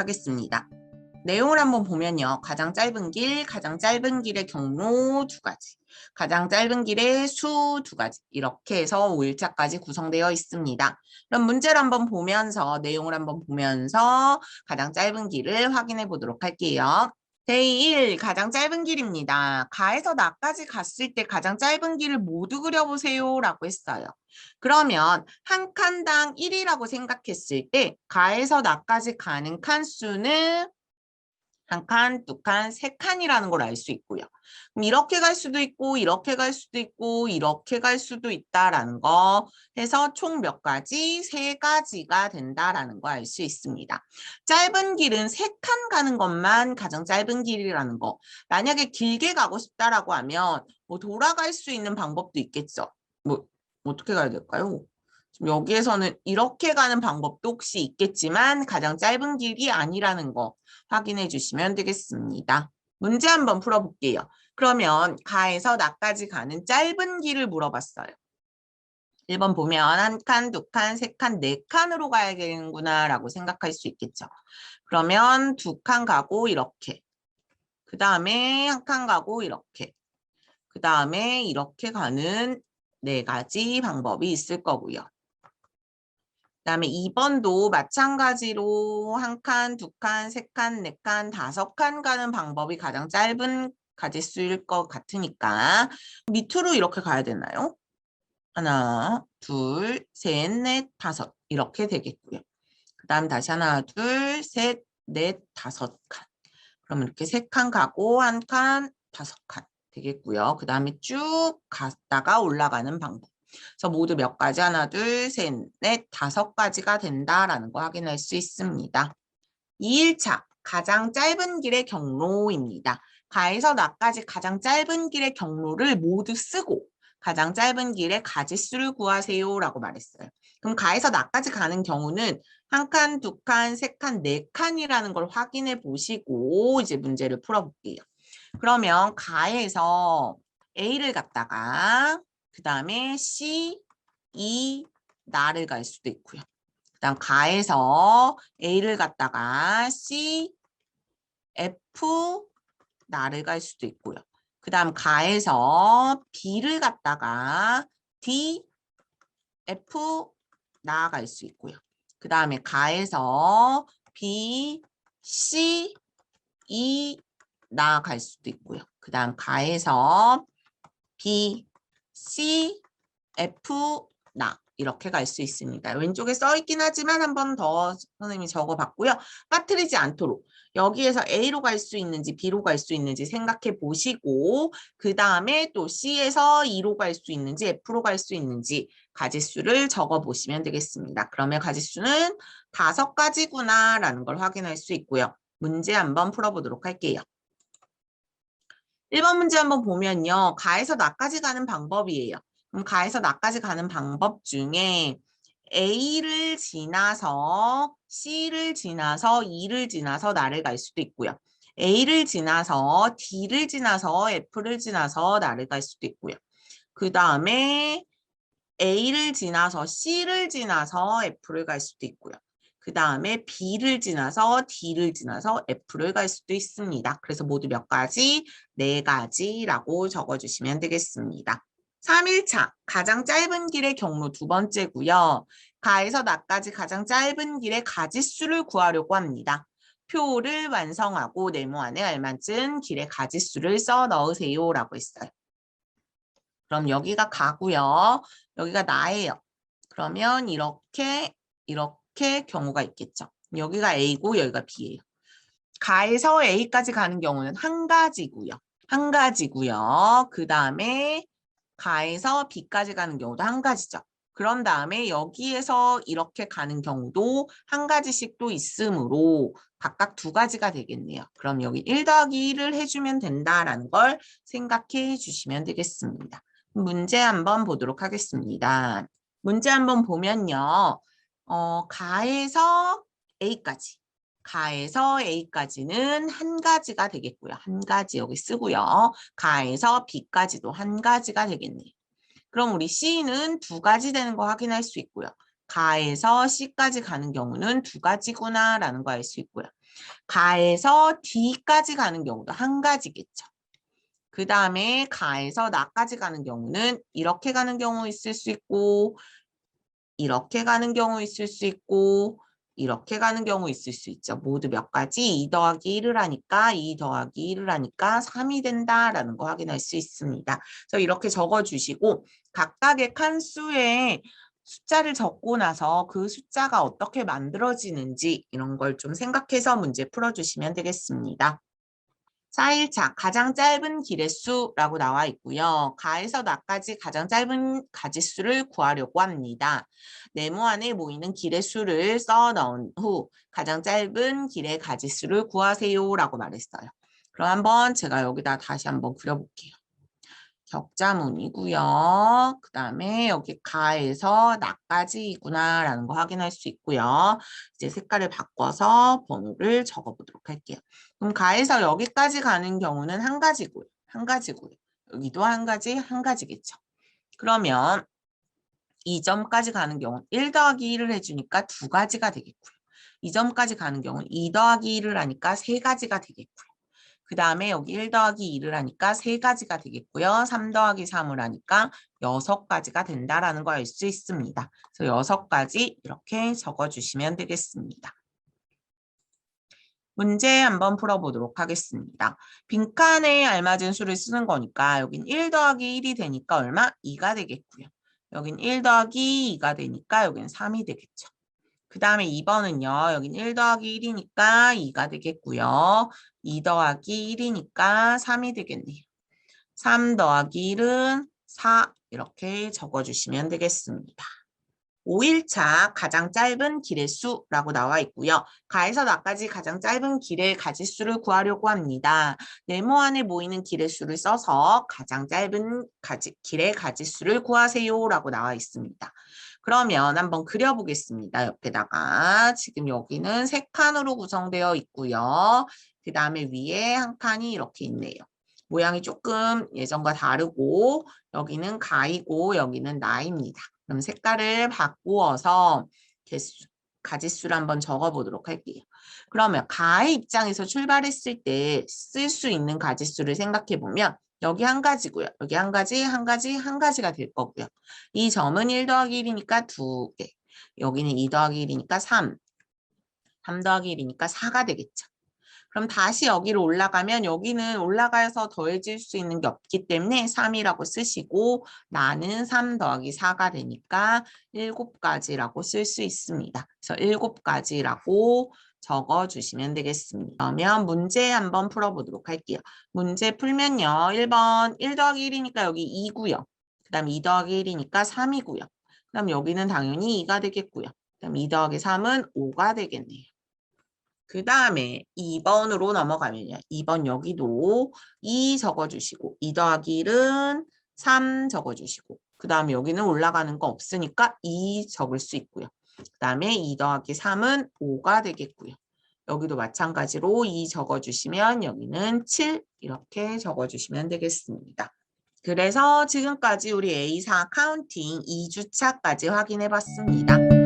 하겠습니다. 내용을 한번 보면요. 가장 짧은 길의 경로 두 가지, 가장 짧은 길의 수 두 가지 이렇게 해서 5일차까지 구성되어 있습니다. 그럼 문제를 한번 보면서 내용을 한번 보면서 가장 짧은 길을 확인해 보도록 할게요. 데이 1 가장 짧은 길입니다. 가에서 나까지 갔을 때 가장 짧은 길을 모두 그려보세요 라고 했어요. 그러면 한 칸당 1이라고 생각했을 때 가에서 나까지 가는 칸수는 한 칸, 두 칸, 세 칸이라는 걸 알 수 있고요. 그럼 이렇게 갈 수도 있고, 이렇게 갈 수도 있고, 이렇게 갈 수도 있다라는 거 해서 총 몇 가지? 세 가지가 된다라는 거 알 수 있습니다. 짧은 길은 세 칸 가는 것만 가장 짧은 길이라는 거. 만약에 길게 가고 싶다라고 하면 뭐 돌아갈 수 있는 방법도 있겠죠. 뭐 어떻게 가야 될까요? 지금 여기에서는 이렇게 가는 방법도 혹시 있겠지만 가장 짧은 길이 아니라는 거 확인해 주시면 되겠습니다. 문제 한번 풀어볼게요. 그러면 가에서 나까지 가는 짧은 길을 물어봤어요. 1번 보면 한 칸, 두 칸, 세 칸, 네 칸으로 가야 되는구나 라고 생각할 수 있겠죠. 그러면 두 칸 가고 이렇게. 그 다음에 한 칸 가고 이렇게. 그 다음에 이렇게 가는 네 가지 방법이 있을 거고요. 그다음에 2번도 마찬가지로 한 칸, 두 칸, 세 칸, 네 칸, 다섯 칸 가는 방법이 가장 짧은 가지수일 것 같으니까 밑으로 이렇게 가야 되나요? 하나, 둘, 셋, 넷, 다섯 이렇게 되겠고요. 그 다음 다시 하나, 둘, 셋, 넷, 다섯 칸. 그럼 이렇게 세 칸 가고 한 칸, 다섯 칸 되겠고요. 그 다음에 쭉 갔다가 올라가는 방법. 그래서 모두 몇 가지? 하나, 둘, 셋, 넷, 다섯 가지가 된다라는 거 확인할 수 있습니다. 2일차 가장 짧은 길의 경로입니다. 가에서 나까지 가장 짧은 길의 경로를 모두 쓰고 가장 짧은 길의 가지수를 구하세요 라고 말했어요. 그럼 가에서 나까지 가는 경우는 한 칸, 두 칸, 세 칸, 네 칸이라는 걸 확인해 보시고 이제 문제를 풀어볼게요. 그러면 가에서 A를 갔다가 그 다음에 C, E, 나를 갈 수도 있고요. 그 다음 가에서 A를 갔다가 C, F, 나를 갈 수도 있고요. 그 다음 가에서 B를 갔다가 D, F, 나아갈 수 있고요. 그 다음에 가에서 B, C, E, 나아갈 수도 있고요. 그 다음 가에서 B, C, F, 나 이렇게 갈 수 있습니다. 왼쪽에 써 있긴 하지만 한 번 더 선생님이 적어봤고요. 빠뜨리지 않도록 여기에서 A로 갈 수 있는지 B로 갈 수 있는지 생각해 보시고 그 다음에 또 C에서 E로 갈 수 있는지 F로 갈 수 있는지 가지수를 적어보시면 되겠습니다. 그러면 가지수는 5가지구나 라는 걸 확인할 수 있고요. 문제 한번 풀어보도록 할게요. 1번 문제 한번 보면요. 가에서 나까지 가는 방법이에요. 그럼 가에서 나까지 가는 방법 중에 A를 지나서 C를 지나서 E를 지나서 나를 갈 수도 있고요. A를 지나서 D를 지나서 F를 지나서 나를 갈 수도 있고요. 그 다음에 A를 지나서 C를 지나서 F를 갈 수도 있고요. 그 다음에 B를 지나서 D를 지나서 F를 갈 수도 있습니다. 그래서 모두 몇 가지? 4가지라고 적어주시면 되겠습니다. 3일차 가장 짧은 길의 경로 두 번째고요. 가에서 나까지 가장 짧은 길의 가지수를 구하려고 합니다. 표를 완성하고 네모 안에 알맞은 길의 가지수를 써 넣으세요 라고 했어요. 그럼 여기가 가고요. 여기가 나예요. 그러면 이렇게 경우가 있겠죠. 여기가 A고 여기가 B예요. 가에서 A까지 가는 경우는 한 가지고요. 한 가지고요. 그 다음에 가에서 B까지 가는 경우도 한 가지죠. 그런 다음에 여기에서 이렇게 가는 경우도 한 가지씩 또 있으므로 각각 2가지가 되겠네요. 그럼 여기 1 더하기 1을 해주면 된다라는 걸 생각해 주시면 되겠습니다. 문제 한번 보도록 하겠습니다. 문제 한번 보면요. 가에서 A까지. 가에서 A까지는 한 가지가 되겠고요. 한 가지 여기 쓰고요. 가에서 B까지도 한 가지가 되겠네요. 그럼 우리 C는 2가지 되는 거 확인할 수 있고요. 가에서 C까지 가는 경우는 2가지구나 라는 거 알 수 있고요. 가에서 D까지 가는 경우도 한 가지겠죠. 그 다음에 가에서 나까지 가는 경우는 이렇게 가는 경우 있을 수 있고, 이렇게 가는 경우 있을 수 있고, 이렇게 가는 경우 있을 수 있죠. 모두 몇 가지? 2 더하기 1을 하니까 2 더하기 1을 하니까 3이 된다라는 거 확인할 수 있습니다. 그래서 이렇게 적어주시고 각각의 칸수에 숫자를 적고 나서 그 숫자가 어떻게 만들어지는지 이런 걸 좀 생각해서 문제 풀어주시면 되겠습니다. 4일차 가장 짧은 길의 수라고 나와 있고요. 가에서 나까지 가장 짧은 가지수를 구하려고 합니다. 네모 안에 모이는 길의 수를 써 넣은 후 가장 짧은 길의 가지수를 구하세요 라고 말했어요. 그럼 한번 제가 여기다 다시 한번 그려볼게요. 격자문이고요. 그 다음에 여기 가에서 나까지이구나 라는 거 확인할 수 있고요. 이제 색깔을 바꿔서 번호를 적어보도록 할게요. 그럼 가에서 여기까지 가는 경우는 한 가지고요. 한 가지고요. 여기도 한 가지, 한 가지겠죠. 그러면 이 점까지 가는 경우는 1 더하기 1을 해주니까 두 가지가 되겠고요. 이 점까지 가는 경우는 2 더하기 1을 하니까 세 가지가 되겠고요. 그 다음에 여기 1 더하기 2를 하니까 세 가지가 되겠고요. 3 더하기 3을 하니까 6가지가 된다라는 걸 알 수 있습니다. 그래서 6가지 이렇게 적어주시면 되겠습니다. 문제 한번 풀어보도록 하겠습니다. 빈칸에 알맞은 수를 쓰는 거니까 여긴 1 더하기 1이 되니까 얼마? 2가 되겠고요. 여긴 1 더하기 2가 되니까 여긴 3이 되겠죠. 그 다음에 2번은요. 여긴 1 더하기 1이니까 2가 되겠고요. 2 더하기 1이니까 3이 되겠네요. 3 더하기 1은 4 이렇게 적어주시면 되겠습니다. 5일차 가장 짧은 길의 수라고 나와 있고요. 가에서 나까지 가장 짧은 길의 가지수를 구하려고 합니다. 네모 안에 모이는 길의 수를 써서 가장 짧은 길의 가지수를 구하세요 라고 나와 있습니다. 그러면 한번 그려보겠습니다. 옆에다가 지금 여기는 3칸으로 구성되어 있고요. 그 다음에 위에 한 칸이 이렇게 있네요. 모양이 조금 예전과 다르고 여기는 가이고 여기는 나입니다. 그럼 색깔을 바꾸어서 가지수를 한번 적어보도록 할게요. 그러면 가의 입장에서 출발했을 때 쓸 수 있는 가지수를 생각해보면 여기 한 가지고요. 여기 한 가지, 한 가지, 한 가지가 될 거고요. 이 점은 1 더하기 1이니까 2개. 여기는 2 더하기 1이니까 3. 3 더하기 1이니까 4가 되겠죠. 그럼 다시 여기로 올라가면 여기는 올라가서 더해질 수 있는 게 없기 때문에 3이라고 쓰시고 나는 3 더하기 4가 되니까 7가지라고 쓸 수 있습니다. 그래서 7가지라고 적어주시면 되겠습니다. 그러면 문제 한번 풀어보도록 할게요. 문제 풀면요. 1번 1 더하기 1이니까 여기 2고요. 그 다음 2 더하기 1이니까 3이고요. 그 다음 여기는 당연히 2가 되겠고요. 그 다음 2 더하기 3은 5가 되겠네요. 그 다음에 2번으로 넘어가면요. 2번 여기도 2 적어주시고 2 더하기 1은 3 적어주시고 그 다음에 여기는 올라가는 거 없으니까 2 적을 수 있고요. 그 다음에 2 더하기 3은 5가 되겠고요. 여기도 마찬가지로 2 적어주시면 여기는 7 이렇게 적어주시면 되겠습니다. 그래서 지금까지 우리 A4 카운팅 2주차까지 확인해 봤습니다.